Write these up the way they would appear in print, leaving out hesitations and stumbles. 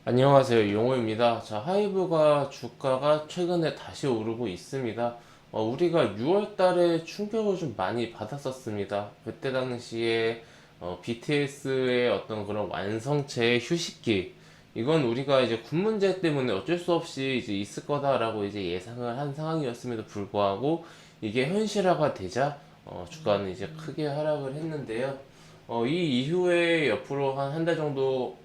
안녕하세요. 용호입니다. 자, 하이브가 주가가 최근에 다시 오르고 있습니다. 우리가 6월 달에 충격을 좀 많이 받았었습니다. 그때 당시에 BTS의 어떤 그런 완성체의 휴식기, 이건 우리가 이제 군 문제 때문에 어쩔 수 없이 이제 있을 거다라고 이제 예상을 한 상황이었음에도 불구하고 이게 현실화가 되자 주가는 이제 크게 하락을 했는데요. 이 이후에 옆으로 한 한 달 정도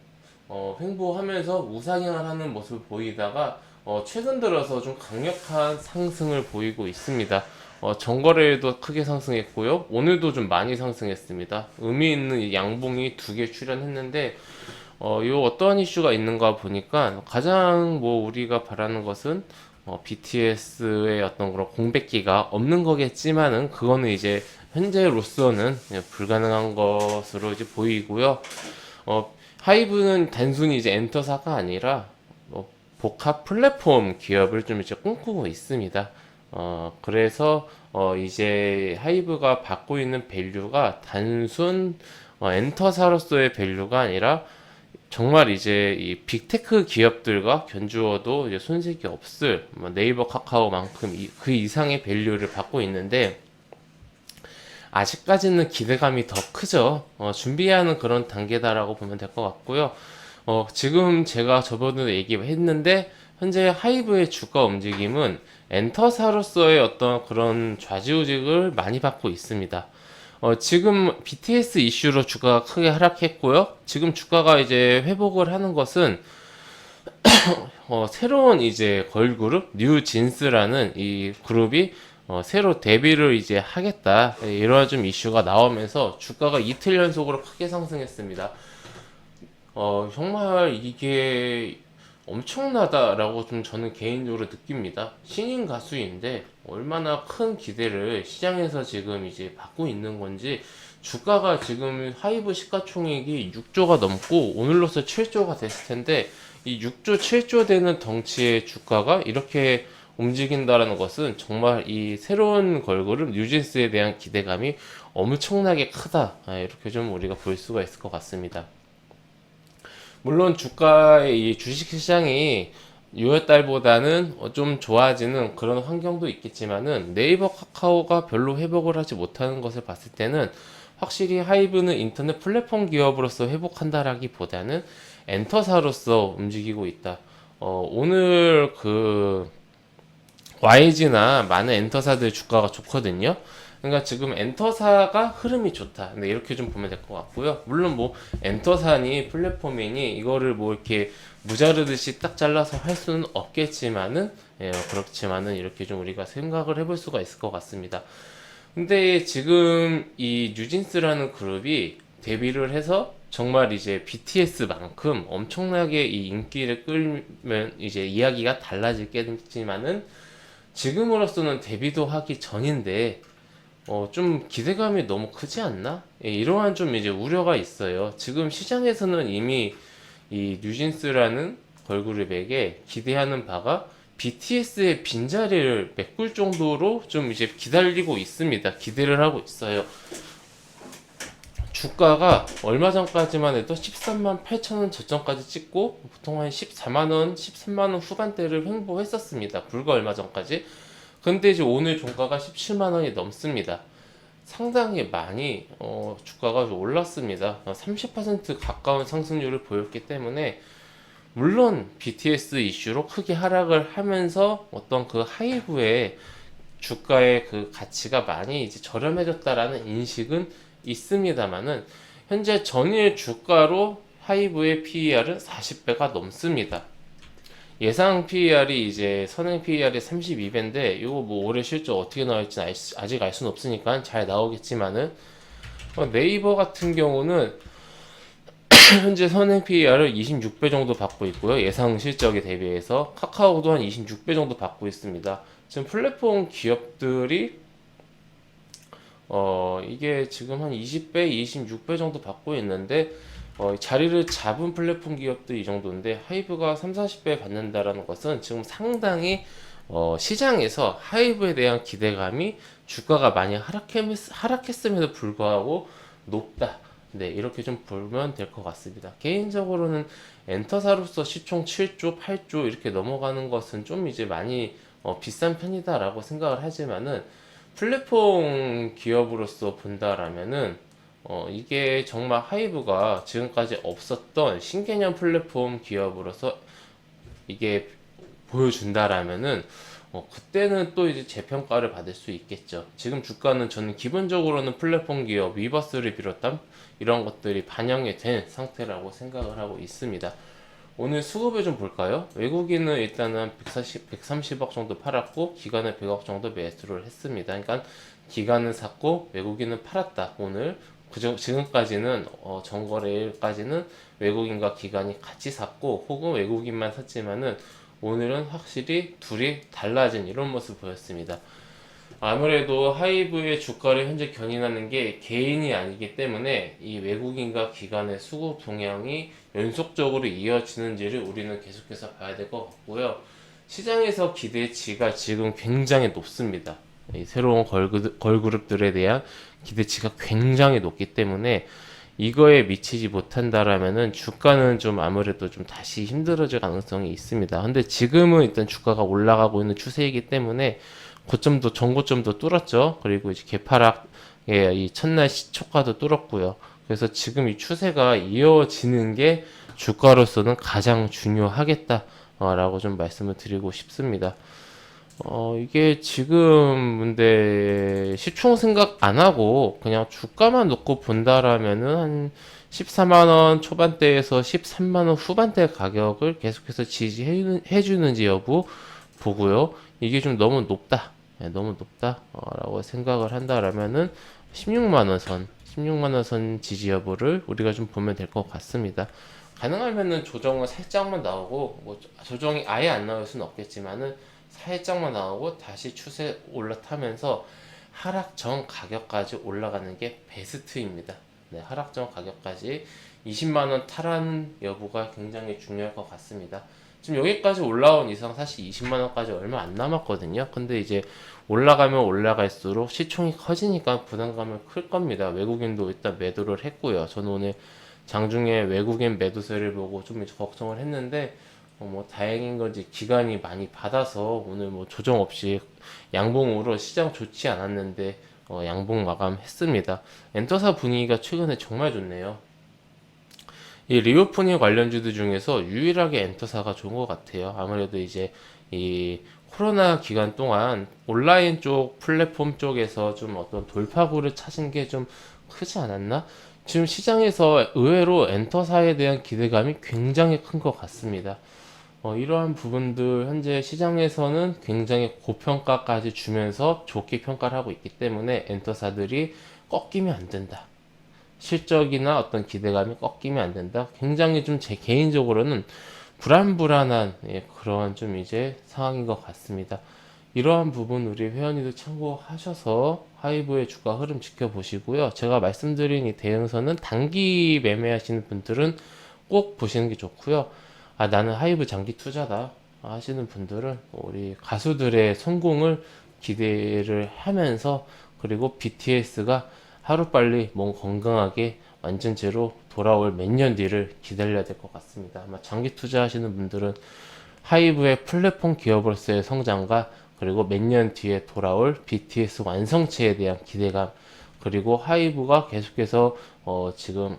횡보하면서 우상향을 하는 모습을 보이다가 최근 들어서 좀 강력한 상승을 보이고 있습니다. 전거래도 크게 상승했고요. 오늘도 좀 많이 상승했습니다. 의미 있는 이 양봉이 두 개 출현했는데 요 어떠한 이슈가 있는가 보니까 가장 뭐 우리가 바라는 것은 BTS의 어떤 그런 공백기가 없는 거겠지만은 그거는 이제 현재로서는 불가능한 것으로 이제 보이고요. 하이브는 단순히 이제 엔터사가 아니라 복합 플랫폼 기업을 좀 이제 꿈꾸고 있습니다. 그래서 이제 하이브가 받고 있는 밸류가 단순 엔터사로서의 밸류가 아니라 정말 이제 이 빅테크 기업들과 견주어도 이제 손색이 없을 네이버 카카오만큼 그 이상의 밸류를 받고 있는데 아직까지는 기대감이 더 크죠. 준비하는 그런 단계다라고 보면 될 것 같고요. 지금 제가 저번에도 얘기했는데 현재 하이브의 주가 움직임은 엔터사로서의 어떤 그런 좌지우직을 많이 받고 있습니다. 지금 BTS 이슈로 주가가 크게 하락했고요. 지금 주가가 이제 회복을 하는 것은 새로운 이제 걸그룹 뉴진스라는 이 그룹이 새로 데뷔를 이제 하겠다 이런 좀 이슈가 나오면서 주가가 이틀 연속으로 크게 상승했습니다. 정말 이게 엄청나다라고 좀 저는 개인적으로 느낍니다. 신인 가수인데 얼마나 큰 기대를 시장에서 지금 이제 받고 있는 건지 주가가 지금 하이브 시가총액이 6조가 넘고 오늘로서 7조가 됐을 텐데 이 6조, 7조 되는 덩치의 주가가 이렇게 움직인다라는 것은 정말 이 새로운 걸그룹 뉴진스에 대한 기대감이 엄청나게 크다. 이렇게 좀 우리가 볼 수가 있을 것 같습니다. 물론 주가의 이 주식시장이 6월 달보다는 좀 좋아지는 그런 환경도 있겠지만은 네이버 카카오가 별로 회복을 하지 못하는 것을 봤을 때는 확실히 하이브는 인터넷 플랫폼 기업으로서 회복한다라기보다는 엔터사로서 움직이고 있다. 오늘 그 YG나 많은 엔터사들 주가가 좋거든요. 그러니까 지금 엔터사가 흐름이 좋다. 근데 이렇게 좀 보면 될 것 같고요. 물론 뭐 엔터사니 플랫폼이니 이거를 뭐 이렇게 무자르듯이 딱 잘라서 할 수는 없겠지만은 그렇지만은 이렇게 좀 우리가 생각을 해볼 수가 있을 것 같습니다. 근데 지금 이 뉴진스라는 그룹이 데뷔를 해서 정말 이제 BTS만큼 엄청나게 이 인기를 끌면 이제 이야기가 달라지겠지만은 지금으로서는 데뷔도 하기 전인데 좀 기대감이 너무 크지 않나? 이러한 좀 이제 우려가 있어요. 지금 시장에서는 이미 이 뉴진스라는 걸그룹에게 기대하는 바가 BTS의 빈자리를 메꿀 정도로 좀 이제 기다리고 있습니다. 기대를 하고 있어요. 주가가 얼마 전까지만 해도 13만 8천 원 저점까지 찍고 보통 한 14만 원, 13만 원 후반대를 횡보했었습니다. 불과 얼마 전까지. 근데 이제 오늘 종가가 17만 원이 넘습니다. 상당히 많이 주가가 올랐습니다. 30% 가까운 상승률을 보였기 때문에 물론 BTS 이슈로 크게 하락을 하면서 어떤 그 하이브의 주가의 그 가치가 많이 이제 저렴해졌다라는 인식은 있습니다만은 현재 전일 주가로 하이브의 PER은 40배가 넘습니다. 예상 PER이 이제 선행 PER이 32배인데 이거 뭐 올해 실적 어떻게 나올지 아직 알 수는 없으니까 잘 나오겠지만은 네이버 같은 경우는 현재 선행 PER을 26배 정도 받고 있고요. 예상 실적에 대비해서 카카오도 한 26배 정도 받고 있습니다. 지금 플랫폼 기업들이 이게 지금 한 20배, 26배 정도 받고 있는데 자리를 잡은 플랫폼 기업들이 이 정도인데 하이브가 3, 40배 받는다라는 것은 지금 상당히 시장에서 하이브에 대한 기대감이 주가가 많이 하락했음에도 불구하고 높다. 네, 이렇게 좀 보면 될 것 같습니다. 개인적으로는 엔터사로서 시총 7조, 8조 이렇게 넘어가는 것은 좀 이제 많이 비싼 편이다라고 생각을 하지만은 플랫폼 기업으로서 본다라면은 이게 정말 하이브가 지금까지 없었던 신개념 플랫폼 기업으로서 이게 보여준다라면은 그때는 또 이제 재평가를 받을 수 있겠죠. 지금 주가는 저는 기본적으로는 플랫폼 기업 위버스를 비롯한 이런 것들이 반영이 된 상태라고 생각을 하고 있습니다. 오늘 수급을 좀 볼까요? 외국인은 일단은 140, 130억 정도 팔았고 기관은 100억 정도 매수를 했습니다. 그러니까 기관은 샀고 외국인은 팔았다. 오늘 지금까지는 전거래일까지는 외국인과 기관이 같이 샀고 혹은 외국인만 샀지만은 오늘은 확실히 둘이 달라진 이런 모습 보였습니다. 아무래도 하이브의 주가를 현재 견인하는 게 개인이 아니기 때문에 이 외국인과 기관의 수급 동향이 연속적으로 이어지는지를 우리는 계속해서 봐야 될 것 같고요. 시장에서 기대치가 지금 굉장히 높습니다. 이 새로운 걸그룹들에 대한 기대치가 굉장히 높기 때문에 이거에 미치지 못한다라면은 주가는 좀 아무래도 좀 다시 힘들어질 가능성이 있습니다. 근데 지금은 일단 주가가 올라가고 있는 추세이기 때문에 고점도 전고점도 뚫었죠. 그리고 이제 개파락의 이 첫날 시초가도 뚫었고요. 그래서 지금 이 추세가 이어지는 게 주가로서는 가장 중요하겠다라고 좀 말씀을 드리고 싶습니다. 이게 지금 근데 시총 생각 안 하고 그냥 주가만 놓고 본다라면은 한 14만 원 초반대에서 13만 원 후반대 가격을 계속해서 지지해 주는지 여부 보고요. 이게 좀 너무 높다. 네, 너무 높다라고 생각을 한다라면은 16만 원 선, 16만 원 선 지지 여부를 우리가 좀 보면 될 것 같습니다. 가능하면은 조정은 살짝만 나오고 뭐 조정이 아예 안 나올 수는 없겠지만은 살짝만 나오고 다시 추세 올라타면서 하락 전 가격까지 올라가는 게 베스트입니다. 네, 하락 전 가격까지 20만 원 탈환 여부가 굉장히 중요할 것 같습니다. 지금 여기까지 올라온 이상 사실 20만 원까지 얼마 안 남았거든요. 근데 이제 올라가면 올라갈수록 시총이 커지니까 부담감은 클 겁니다. 외국인도 일단 매도를 했고요. 저는 오늘 장중에 외국인 매도세를 보고 좀 걱정을 했는데 뭐 다행인 건지 기간이 많이 받아서 오늘 뭐 조정 없이 양봉으로 시장 좋지 않았는데 양봉 마감했습니다. 엔터사 분위기가 최근에 정말 좋네요. 이 리오프닝 관련주들 중에서 유일하게 엔터사가 좋은 것 같아요. 아무래도 이제 이 코로나 기간 동안 온라인 쪽 플랫폼 쪽에서 좀 어떤 돌파구를 찾은 게 좀 크지 않았나? 지금 시장에서 의외로 엔터사에 대한 기대감이 굉장히 큰 것 같습니다. 이러한 부분들 현재 시장에서는 굉장히 고평가까지 주면서 좋게 평가를 하고 있기 때문에 엔터사들이 꺾이면 안 된다. 실적이나 어떤 기대감이 꺾이면 안 된다. 굉장히 좀 제 개인적으로는 불안불안한 그런 좀 이제 상황인 것 같습니다. 이러한 부분 우리 회원님들 참고하셔서 하이브의 주가 흐름 지켜보시고요. 제가 말씀드린 이 대응선은 단기 매매하시는 분들은 꼭 보시는 게 좋고요. 아, 나는 하이브 장기 투자다 하시는 분들은 우리 가수들의 성공을 기대를 하면서 그리고 BTS가 하루빨리 몸 건강하게 완전제로 돌아올 몇 년 뒤를 기다려야 될 것 같습니다. 아마 장기 투자하시는 분들은 하이브의 플랫폼 기업으로서의 성장과 그리고 몇 년 뒤에 돌아올 BTS 완성체에 대한 기대감 그리고 하이브가 계속해서 지금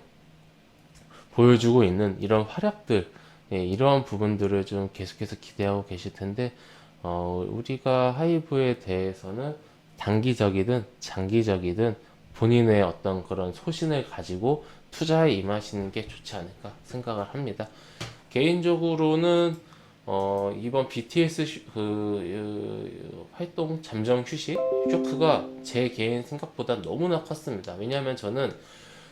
보여주고 있는 이런 활약들 이러한 부분들을 좀 계속해서 기대하고 계실 텐데 우리가 하이브에 대해서는 단기적이든 장기적이든 본인의 어떤 그런 소신을 가지고 투자에 임하시는 게 좋지 않을까 생각을 합니다. 개인적으로는 이번 BTS 활동 잠정 휴식 쇼크가 제 개인 생각보다 너무나 컸습니다. 왜냐하면 저는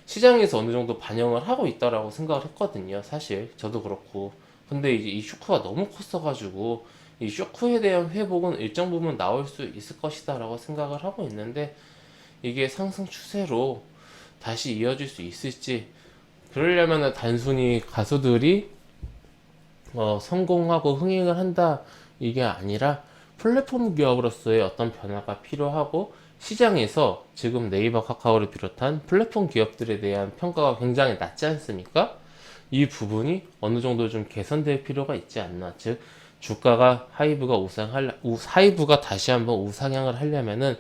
시장에서 어느 정도 반영을 하고 있다라고 생각을 했거든요. 사실 저도 그렇고. 근데 이제 이 쇼크가 너무 컸어가지고 이 쇼크에 대한 회복은 일정 부분 나올 수 있을 것이다라고 생각을 하고 있는데 이게 상승 추세로 다시 이어질 수 있을지 그러려면 단순히 가수들이 성공하고 흥행을 한다 이게 아니라 플랫폼 기업으로서의 어떤 변화가 필요하고 시장에서 지금 네이버 카카오를 비롯한 플랫폼 기업들에 대한 평가가 굉장히 낮지 않습니까? 이 부분이 어느 정도 좀 개선될 필요가 있지 않나. 즉, 주가가 하이브가 다시 한번 우상향을 하려면은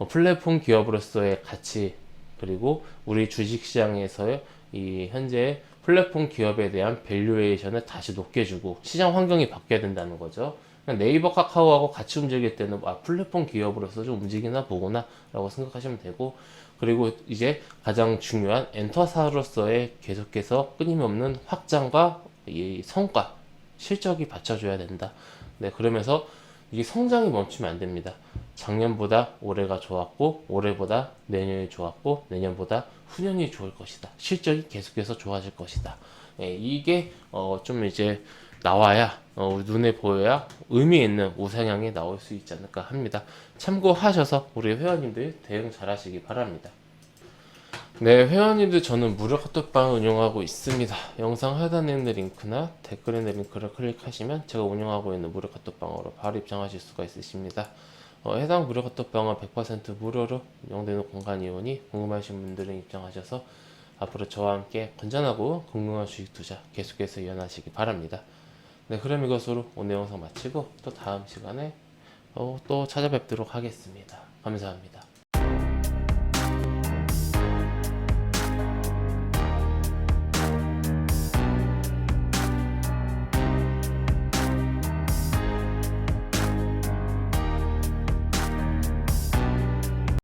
플랫폼 기업으로서의 가치, 그리고 우리 주식시장에서의 이 현재 플랫폼 기업에 대한 밸류에이션을 다시 높게 주고 시장 환경이 바뀌어야 된다는 거죠. 네이버 카카오하고 같이 움직일 때는 플랫폼 기업으로서 좀 움직이나 보구나 라고 생각하시면 되고, 그리고 이제 가장 중요한 엔터사로서의 계속해서 끊임없는 확장과 이 성과, 실적이 받쳐줘야 된다. 네, 그러면서 이게 성장이 멈추면 안 됩니다. 작년보다 올해가 좋았고, 올해보다 내년이 좋았고, 내년보다 후년이 좋을 것이다. 실적이 계속해서 좋아질 것이다. 예, 이게 좀 이제 나와야 눈에 보여야 의미 있는 우상향이 나올 수 있지 않을까 합니다. 참고하셔서 우리 회원님들 대응 잘 하시기 바랍니다. 네, 회원님들 저는 무료 카톡방 운영하고 있습니다. 영상 하단에 있는 링크나 댓글에 있는 링크를 클릭하시면 제가 운영하고 있는 무료 카톡방으로 바로 입장하실 수가 있으십니다. 해당 무료 카톡방은 100% 무료로 운영되는 공간이오니 궁금하신 분들은 입장하셔서 앞으로 저와 함께 건전하고 건강한 주식 투자 계속해서 이어나시기 바랍니다. 네, 그럼 이것으로 오늘 영상 마치고 또 다음 시간에 또 찾아뵙도록 하겠습니다. 감사합니다.